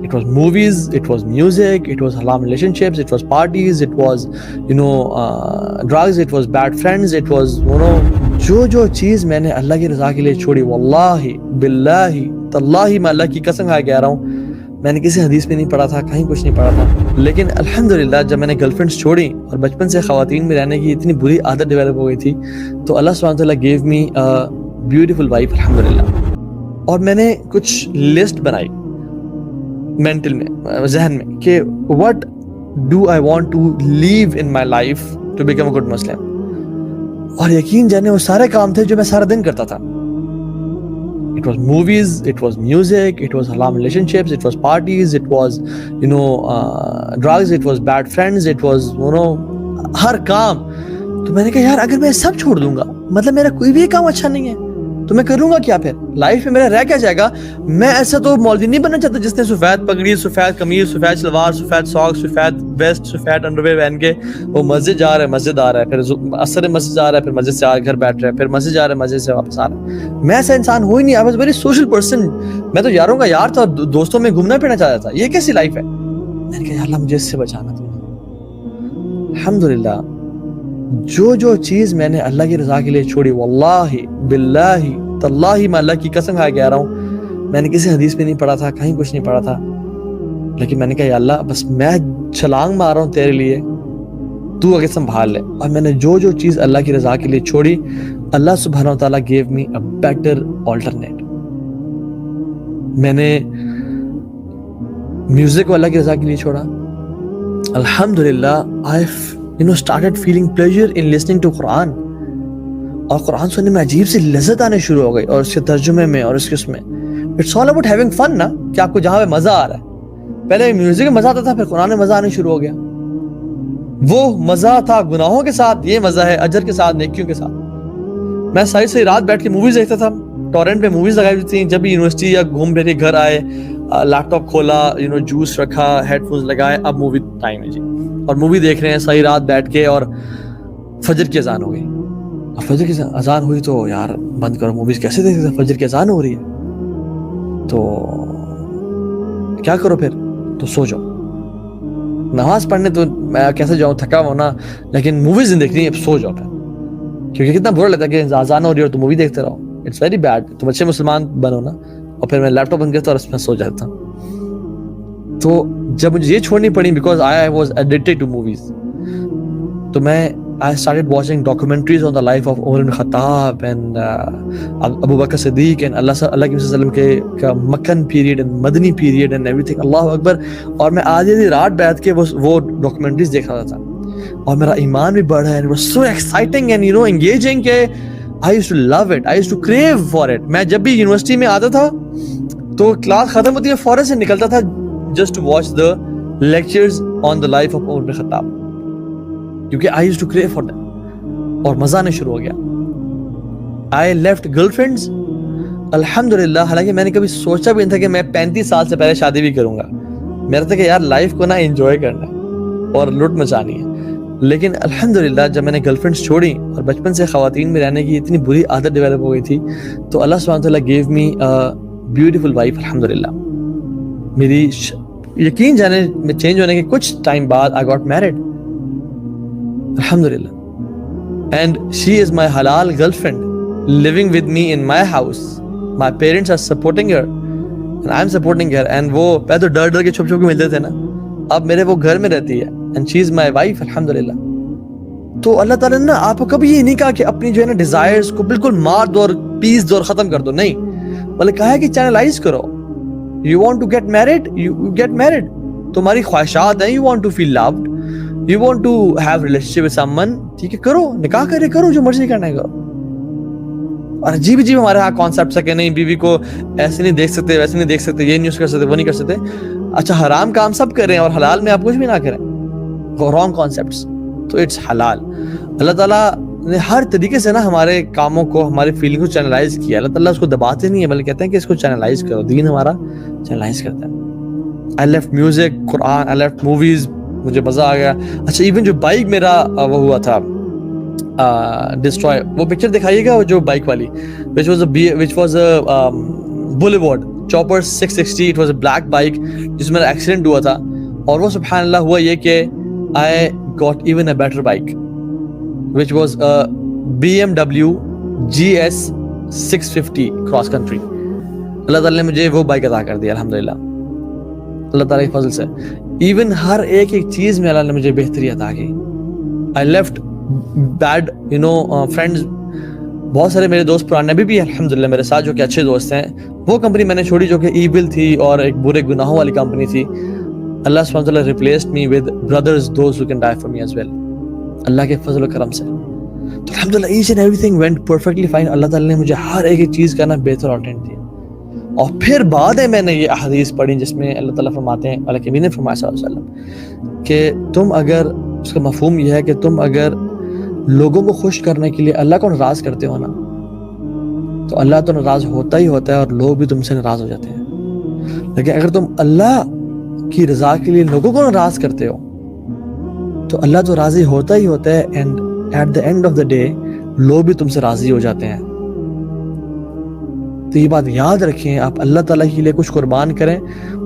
It was movies, it was music, it was haram relationships, it was parties, it was, drugs, it was bad friends, it was, جو چیز میں نے اللہ کی رضا کے لیے چھوڑی، واللہ باللہ تاللہ میں اللہ کی قسم کھا کے کہہ رہا ہوں، میں نے کسی حدیث میں نہیں پڑھا تھا، کہیں کچھ نہیں پڑھا تھا، لیکن الحمدللہ جب میں نے گرل فرینڈس چھوڑی اور بچپن سے خواتین میں رہنے کی اتنی بری عادت ڈیولپ ہو گئی تھی، تو اللہ سبحانہ وتعالیٰ گیو می بیوٹیفل وائف الحمدللہ. اور میں نے کچھ لسٹ بنائی مینٹل میں، ذہن میں، کہ what do I want to leave in my life to become a good Muslim. اور یقین جانے وہ سارے کام تھے جو میں سارا دن کرتا تھا. It was movies, it was music, it was haram relationships, it was parties, it was, drugs, it was bad friends, it was, ہر کام. تو میں نے کہا یار اگر میں سب چھوڑ دوں گا، مطلب میرا کوئی بھی کام اچھا نہیں ہے، تو میں کروں گا کیا پھر؟ لائف میں میرا رہ کیا جائے گا؟ میں ایسا تو مولوی نہیں بننا چاہتا جس نے سفید پگڑی، سفید قمیض، سفید شلوار، سفید ساکس، سفید ویسٹ، سفید انڈرویئر پہن کے وہ مسجد جا رہا ہے، مسجد آ رہا ہے، پھر عصر مسجد جا رہا ہے، پھر مسجد سے آ گھر بیٹھ رہا ہے، پھر مسجد جا رہا ہے، مسجد سے واپس آ رہا ہے. میں ایسا انسان ہو ہی نہیں. I was very social person. میں تو یاروں کا یار تھا، دوستوں میں گھومنا پھرنا چاہتا تھا. یہ کیسی لائف ہے؟ میں نے کہا یا اللہ مجھے اس سے بچانا تھا. الحمدللہ جو چیز میں نے اللہ کی رضا کے لیے چھوڑی، واللہ باللہ تاللہ میں اللہ کی قسم کھا کے کہہ رہا ہوں، میں نے کسی حدیث میں نہیں پڑھا تھا، کہیں کچھ نہیں پڑھا تھا، لیکن میں نے کہا یا اللہ بس میں چھلانگ مار رہا ہوں تیرے لیے، تو آگے سنبھال لے. اور میں نے جو چیز اللہ کی رضا کے لیے چھوڑی، اللہ سبحانہ وتعالیٰ gave me a better alternate. میں نے میوزک کو اللہ کی رضا کے لیے چھوڑا. الحمدللہ I started feeling pleasure in listening to قرآن. اور قرآن سننے میں عجیب سی لذت آنے شروع ہو گئی، اور اس کے ترجمے میں اور اس کے اس میں. It's all about having fun نا، کہ آپ کو جہاں پہ مزہ آ رہا ہے. پہلے میوزک میں مزہ آتا تھا، پھر قرآن میں مزہ آنے شروع ہو گیا. وہ مزہ تھا گناہوں کے ساتھ، یہ مزہ ہے اجر کے ساتھ، نیکیوں کے ساتھ. میں ساری رات بیٹھ کے موویز دیکھتا تھا. ٹورنٹ پہ موویز لگائی ہوئی تھیں. جب بھی یونیورسٹی یا گھوم پھر کے گھر آئے، لیپ ٹاپ کھولا، جوس رکھا، ہیڈ فونز لگائے، اب مووی ٹائم ہے جی، اور مووی دیکھ رہے ہیں ساری رات بیٹھ کے. اور فجر کی اذان ہو گئی. اور فجر کی اذان ہوئی تو یار بند کرو موویز، کیسے دیکھ سکتے، فجر کی اذان ہو رہی ہے تو کیا کرو پھر؟ تو سو جاؤ. نماز پڑھنے تو میں کیسے جاؤں، تھکا ہونا، لیکن موویز نہیں دیکھنی، اب سو جاؤ پھر. کیونکہ کتنا برا لگتا ہے کہ اذان ہو رہی ہے اور تو مووی دیکھتے رہو. It's very bad. تم اچھے مسلمان بنو نا. اور پھر میں لیپ ٹاپ بند کرتا اور اس میں سو جاتا. تو جب مجھے یہ چھوڑنی پڑی because I was addicted to movies, تو میں I started watching documentaries on the life of Umar ibn Khattab and Abu Bakr Siddiq and اللہ کے صلی اللہ علیہ وسلم کے مکن period and Madani period and everything. اللہ اکبر. اور میں آدھی رات بیٹھ کے وہ ڈاکومنٹریز دیکھ رہا تھا، اور میرا ایمان بھی بڑھا ہے. It was so exciting and engaging کہ I used to love it. I used to crave for it. میں جب بھی یونیورسٹی میں آتا تھا تو کلاس ختم ہوتی ہے فوراً سے نکلتا تھا just to watch the lectures on the life of Umar ibn Khattab, کیونکہ I used to crave for them. اور مزہ آنے شروع ہو گیا. I left girlfriends الحمدللہ. حالانکہ میں نے کبھی سوچا بھی نہیں تھا کہ میں 35 سال سے پہلے شادی بھی کروں گا. میرا تھا کہ یار لائف کو نا انجوائے کرنا ہے اور لٹ مچانی ہے. لیکن الحمدللہ جب میں نے گرل فرینڈس چھوڑی اور بچپن سے خواتین میں رہنے کی اتنی بری عادت ڈیولپ ہو گئی تھی، تو اللہ سبحانہ وتعالیٰ گیو می بیوٹیفل وائف الحمدللہ. میری یقین جانے میں چینج ہونے کے کچھ ٹائم بعد I got married alhamdulillah, and she is my halal girlfriend living with me in my house. My parents are supporting her and I'm supporting her. And وہ پہلے تو ڈر کے چھپ چھپ کے ملتے تھے نا، اب میرے وہ گھر میں رہتی ہے and she is my wife alhamdulillah. تو اللہ تعالیٰ نے نا آپ کو کبھی یہ نہیں کہا کہ اپنی جو ہے نا ڈیزائرز کو بالکل مار دو اور پیس دو اور ختم کر دو، نہیں، بلکہ کہا ہے کہ چینلائز کرو. You want to get married, you get married. تمہاری خواہشات ہیں، you want to feel loved, you want to have relationship with someone، ٹھیک ہے کرو، نکاح کرو، جو مرضی کرنا ہے کرو. اور عجیب ہمارے ہاں کانسیپٹس ہے کہ نہیں بیوی کو ایسے نہیں دیکھ سکتے، ویسے نہیں دیکھ سکتے، یہ نہیں کر سکتے، وہ نہیں کر سکتے. اچھا حرام کام سب کریں اور حلال میں آپ کچھ بھی نہ کریں، وہ رانگ کانسیپٹس. تو اٹس حلال. اللہ تعالیٰ نے ہر طریقے سے نا ہمارے کاموں کو، ہماری فیلنگ کو چینلائز کیا. اللہ تعالیٰ اس کو دباتے نہیں ہیں بلکہ کہتے ہیں کہ اس کو چینلائز کرو. دین ہمارا چینلائز کرتا ہے. I left music, Quran, I left movies. مجھے مزہ آ گیا. اچھا ایون جو بائک میرا وہ ہوا تھا ڈسٹروائے، وہ پکچر دکھائیے گا جو بائک والی which was a boulevard chopper 660, it was a black bike جس میں ایکسیڈنٹ ہوا تھا, اور وہ سبحان اللہ ہوا یہ کہ I got even a better bike which was a BMW GS 650 cross country. اللہ تعالیٰ نے مجھے وہ بائک عطا کر دیا الحمدللہ اللہ تعالیٰ کے فضل سے. ایون ہر ایک چیز میں اللہ نے مجھے بہتری عطا کی. I left bad friends. بہت سارے میرے دوست پرانے ابھی بھی الحمدللہ میرے ساتھ جو کہ اچھے دوست ہیں, وہ کمپنی میں نے چھوڑی جو کہ ایول تھی اور ایک برے گناہوں والی کمپنی تھی. اللہ سبحانہ وتعالی replaced me with brothers, those who can die for me as well. اللہ کے فضل و کرم سے تو الحمدللہ each and everything went perfectly fine. اللہ تعالیٰ نے مجھے ہر ایک چیز کا بہتر آلٹرنیٹ دیا. اور پھر بعد میں نے یہ احادیث پڑھی جس میں اللہ تعالیٰ فرماتے ہیں, اللہ کے نبی نے فرمایا صلی اللہ علیہ وسلم کہ تم اگر, اس کا مفہوم یہ ہے کہ تم اگر لوگوں کو خوش کرنے کے لیے اللہ کو ناراض کرتے ہو نا, تو اللہ تو ناراض ہوتا ہی ہوتا ہے اور لوگ بھی تم سے ناراض ہو جاتے ہیں. لیکن اگر تم اللہ کی رضا کے لیے لوگوں کو ناراض کرتے ہو تو اللہ تو راضی ہوتا ہی ہوتا ہے, and at the end of the day لوگ بھی تم سے راضی ہو جاتے ہیں. تو یہ بات یاد رکھیں, آپ اللہ تعالیٰ کے لیے کچھ قربان کریں,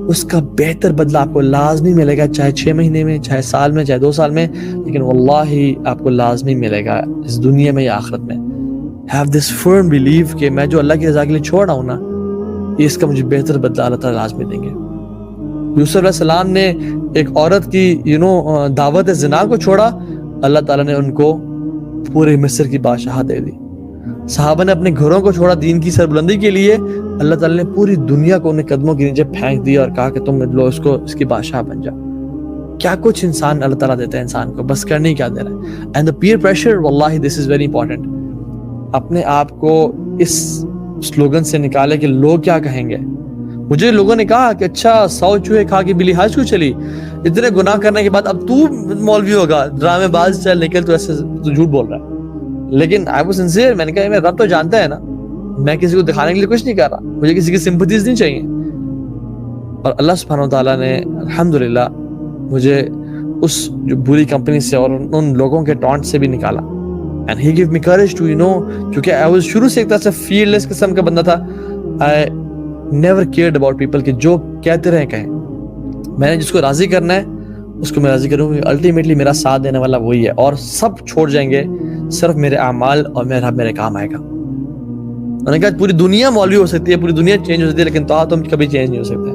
اس کا بہتر بدلہ آپ کو لازمی ملے گا, چاہے 6 مہینے میں, چاہے سال میں, چاہے 2 سال میں, لیکن واللہ آپ کو لازمی ملے گا اس دنیا میں یا آخرت میں. Have this firm belief کہ میں جو اللہ کی رضا کے لیے چھوڑ رہا ہوں نا, اس کا مجھے بہتر بدلہ اللہ تعالیٰ لازمی دیں گے. یوسف علیہ السلام نے ایک عورت کی دعوت زنا کو چھوڑا, اللہ تعالیٰ نے ان کو پورے مصر کی بادشاہت دے دی. صحابہ نے اپنے گھروں کو چھوڑا دین کی سربلندی کے لیے, اللہ تعالیٰ نے پوری دنیا کو ان قدموں کے نیچے پھینک دیا اور کہا کہ تم لو اس کی بادشاہ بن جاؤ. کیا کچھ انسان اللہ تعالیٰ دیتا ہے انسان کو, بس کرنے کیا دے رہا ہے. اینڈ دا پیئر پریشر, واللہ دس از ویری امپورٹنٹ. اپنے آپ کو اس سلوگن سے نکالے کہ لوگ کیا کہیں گے. مجھے لوگوں نے کہا کہ اچھا 100 چوہے کھا کے بلی حج کو چلی, اتنے گناہ کرنے کے بعد اب تو مولوی ہوگا, ڈرامے باز, چل نکل, تو ایسے تو جھوٹ بول رہا ہے. لیکن I was sincere, میں نے کہا میرا رب تو جانتا ہے نا, میں کسی کو دکھانے کے لیے کچھ نہیں کر رہا, مجھے کسی کی سمپتھیز نہیں چاہیے. اور اللہ سبحانہ وتعالیٰ نے الحمدللہ مجھے اس جو بری کمپنی سے اور ان لوگوں کے ٹانٹ سے بھی نکالا. And he gave me courage to کیونکہ I was شروع سے ایک طرح سے fearless قسم کا بندہ تھا. I never cared about people کہ جو کہتے رہیں کہیں, میں نے جس کو راضی کرنا ہے اس کو میں راضی کروں گی. الٹیمیٹلی میرا ساتھ دینے والا وہی ہے, اور سب چھوڑ جائیں گے, صرف میرے اعمال اور میرا رب میرے کام آئے گا. میں نے کہا پوری دنیا مولوی ہو سکتی ہے, پوری دنیا چینج ہو سکتی ہے, لیکن تو تم کبھی چینج نہیں ہو سکتے.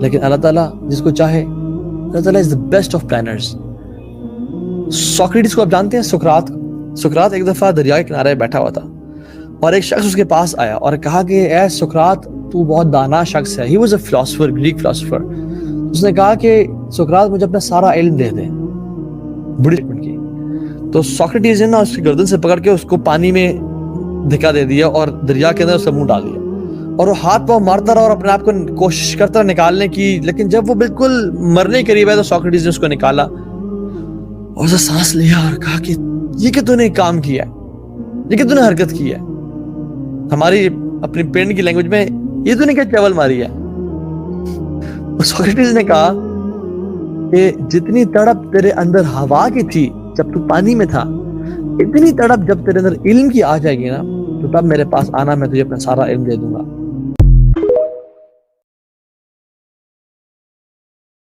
لیکن اللہ تعالیٰ جس کو چاہے, اللہ تعالیٰ is the best of planners. Socrates کو آپ جانتے ہیں, سقراط ایک دفعہ دریا کے کنارے بیٹھا ہوا تھا اور ایک شخص اس کے پاس آیا اور کہا کہ اے سقراط, تو بہت دانا شخص ہے. He was a philosopher, Greek philosopher. اس نے کہا کہ سقراط مجھے اپنا سارا علم دے دے, بڑی ٹریٹمنٹ کی. تو سوکریٹس نے نا اس کی گردن سے پکڑ کے اس کو پانی میں دھکا دے دیا اور دریا کے اندر اس کا منہ ڈال دیا, اور وہ ہاتھ پاؤں مارتا رہا اور اپنے آپ کو کوشش کرتا رہا نکالنے کی. لیکن جب وہ بالکل مرنے کے قریب ہے تو سوکریٹس نے اس کو نکالا اور اسے سانس لیا اور کہا کہ یہ کہ تو نے کام کیا ہے, یہ کہ تو نے حرکت کی ہے, ہماری اپنی پینٹ کی لینگویج میں یہ تو نے کیا چاول ماری ہے. سوکریٹس نے کہا کہ جتنی تڑپ تیرے اندر ہوا کی تھی جب تو پانی میں تھا, اتنی تڑپ جب تیرے اندر علم کی آ جائے گی نا, تو تب میرے پاس آنا, میں تجھے اپنا سارا علم دے دوں گا.